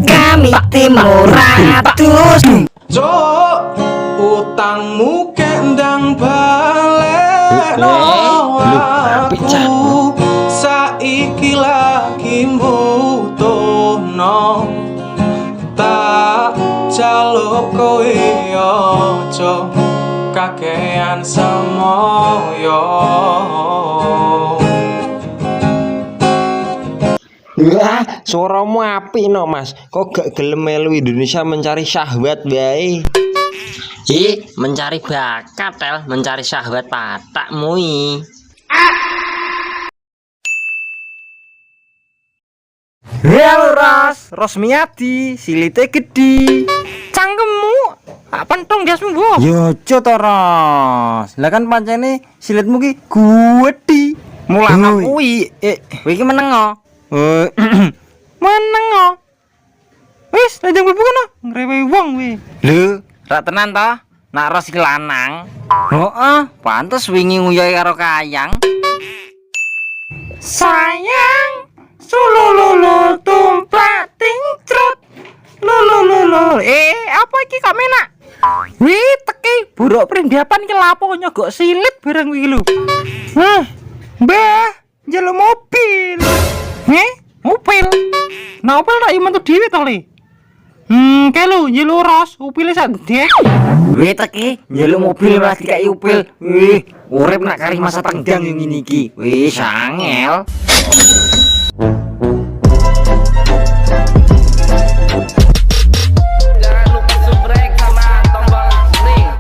Kami timur ratus. Cok, utangmu kendang balik no aku saiki lagi butuh no tak jaluk kowe ojo kakean semoyo. Wah, suaramu apik no mas. Kok gak gelem melu Indonesia mencari syahwat bae? Mencari bakat tel, mencari syahwat patakmu i. Halo Rosmiati, silite gede. Cangkemmu, pentong gasmu bu. Yo to Ros. Lah kan pancene silitmu ki gede. Mulane kuwi, kowe iki meneng o. Meneng o. Wis, lanjut mlebu kono, ngrewehi wong kowe. Lho, ra tenan to? Nak Ros iki lanang. Heeh, pantes wingi nguyohi karo Kayang. Sayang, sulululu tumplak tingcrut. Lulululu. Apa iki kok menak? Wih, teki buruk perindapan iki lapo nyogok silit barang iki lho. Mbah, njaluk mobil. Mobil. Nah, opel tak metu dhewe to, Le. Kelo njaluk Ros, upile sak ndek. Wih, teki njaluk mobil malah dikai upil. Wih, urip nak kari masa tenggang yang ngene iki. Wih, sangel.